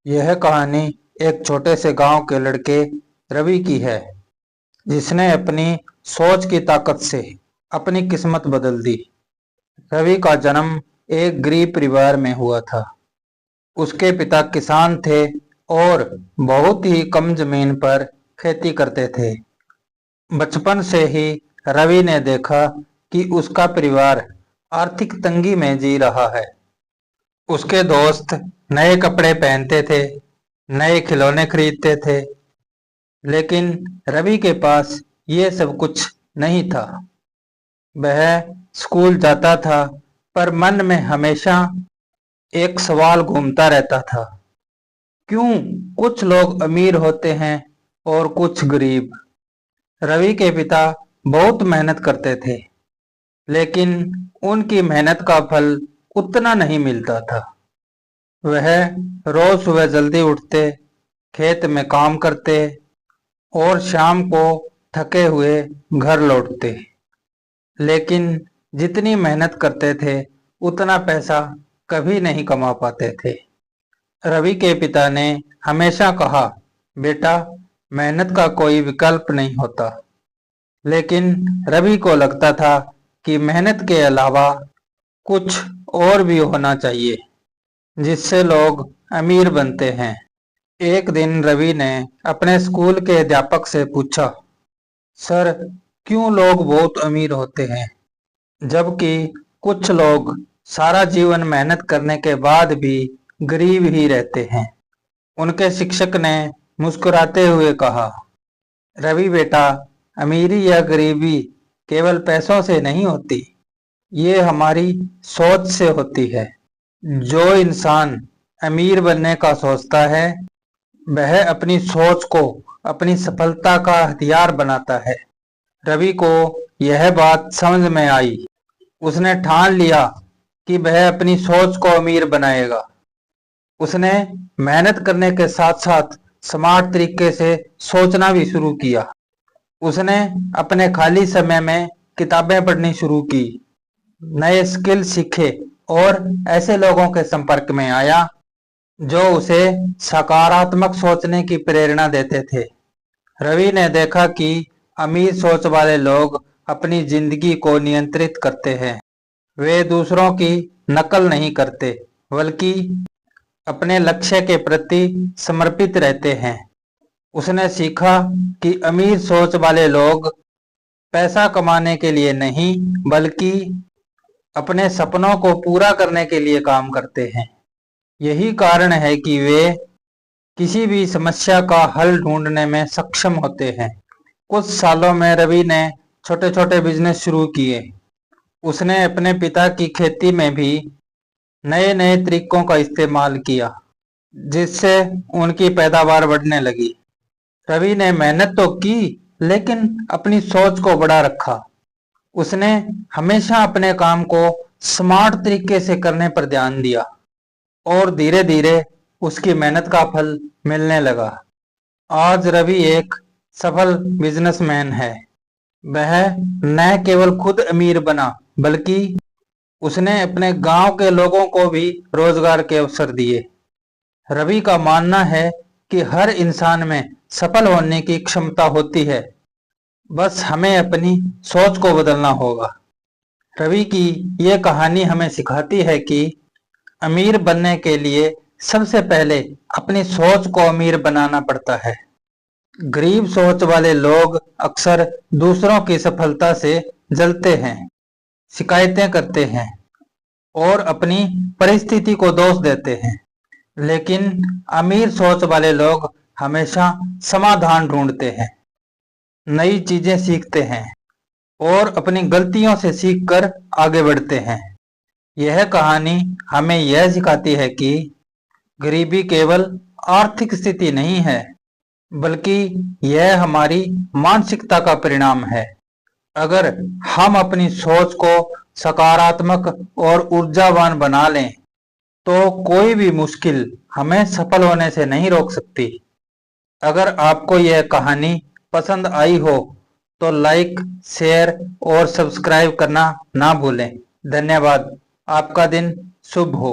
यह कहानी एक छोटे से गांव के लड़के रवि की है, जिसने अपनी सोच की ताकत से अपनी किस्मत बदल दी। रवि का जन्म एक गरीब परिवार में हुआ था। उसके पिता किसान थे और बहुत ही कम जमीन पर खेती करते थे। बचपन से ही रवि ने देखा कि उसका परिवार आर्थिक तंगी में जी रहा है। उसके दोस्त नए कपड़े पहनते थे, नए खिलौने खरीदते थे, लेकिन रवि के पास ये सब कुछ नहीं था। वह स्कूल जाता था, पर मन में हमेशा एक सवाल घूमता रहता था। क्यों कुछ लोग अमीर होते हैं और कुछ गरीब? रवि के पिता बहुत मेहनत करते थे, लेकिन उनकी मेहनत का फल उतना नहीं मिलता था। वह रोज सुबह जल्दी उठते, खेत में काम करते और शाम को थके हुए घर लौटते, लेकिन जितनी मेहनत करते थे उतना पैसा कभी नहीं कमा पाते थे। रवि के पिता ने हमेशा कहा, बेटा, मेहनत का कोई विकल्प नहीं होता। लेकिन रवि को लगता था कि मेहनत के अलावा कुछ और भी होना चाहिए, जिससे लोग अमीर बनते हैं। एक दिन रवि ने अपने स्कूल के अध्यापक से पूछा, सर, क्यों लोग बहुत अमीर होते हैं, जबकि कुछ लोग सारा जीवन मेहनत करने के बाद भी गरीब ही रहते हैं? उनके शिक्षक ने मुस्कुराते हुए कहा, रवि बेटा, अमीरी या गरीबी केवल पैसों से नहीं होती, ये हमारी सोच से होती है। जो इंसान अमीर बनने का सोचता है, वह अपनी सोच को अपनी सफलता का हथियार बनाता है। रवि को यह बात समझ में आई। उसने ठान लिया कि वह अपनी सोच को अमीर बनाएगा। उसने मेहनत करने के साथ साथ स्मार्ट तरीके से सोचना भी शुरू किया। उसने अपने खाली समय में किताबें पढ़नी शुरू की, नए स्किल सीखे और ऐसे लोगों के संपर्क में आया जो उसे सकारात्मक सोचने की प्रेरणा देते थे। रवि ने देखा कि अमीर सोच वाले लोग अपनी जिंदगी को नियंत्रित करते हैं। वे दूसरों की नकल नहीं करते, बल्कि अपने लक्ष्य के प्रति समर्पित रहते हैं। उसने सीखा कि अमीर सोच वाले लोग पैसा कमाने के लिए नहीं, बल्कि अपने सपनों को पूरा करने के लिए काम करते हैं। यही कारण है कि वे किसी भी समस्या का हल ढूंढने में सक्षम होते हैं। कुछ सालों में रवि ने छोटे छोटे बिजनेस शुरू किए। उसने अपने पिता की खेती में भी नए नए तरीकों का इस्तेमाल किया, जिससे उनकी पैदावार बढ़ने लगी। रवि ने मेहनत तो की, लेकिन अपनी सोच को बड़ा रखा। उसने हमेशा अपने काम को स्मार्ट तरीके से करने पर ध्यान दिया और धीरे धीरे उसकी मेहनत का फल मिलने लगा। आज रवि एक सफल बिजनेसमैन है। वह न केवल खुद अमीर बना, बल्कि उसने अपने गांव के लोगों को भी रोजगार के अवसर दिए। रवि का मानना है कि हर इंसान में सफल होने की क्षमता होती है, बस हमें अपनी सोच को बदलना होगा। रवि की यह कहानी हमें सिखाती है कि अमीर बनने के लिए सबसे पहले अपनी सोच को अमीर बनाना पड़ता है। गरीब सोच वाले लोग अक्सर दूसरों की सफलता से जलते हैं, शिकायतें करते हैं और अपनी परिस्थिति को दोष देते हैं। लेकिन अमीर सोच वाले लोग हमेशा समाधान ढूंढते हैं, नई चीजें सीखते हैं और अपनी गलतियों से सीखकर आगे बढ़ते हैं। यह कहानी हमें यह सिखाती है कि गरीबी केवल आर्थिक स्थिति नहीं है, बल्कि यह हमारी मानसिकता का परिणाम है। अगर हम अपनी सोच को सकारात्मक और ऊर्जावान बना लें, तो कोई भी मुश्किल हमें सफल होने से नहीं रोक सकती। अगर आपको यह कहानी पसंद आई हो, तो लाइक, शेयर और सब्सक्राइब करना ना भूलें। धन्यवाद। आपका दिन शुभ हो।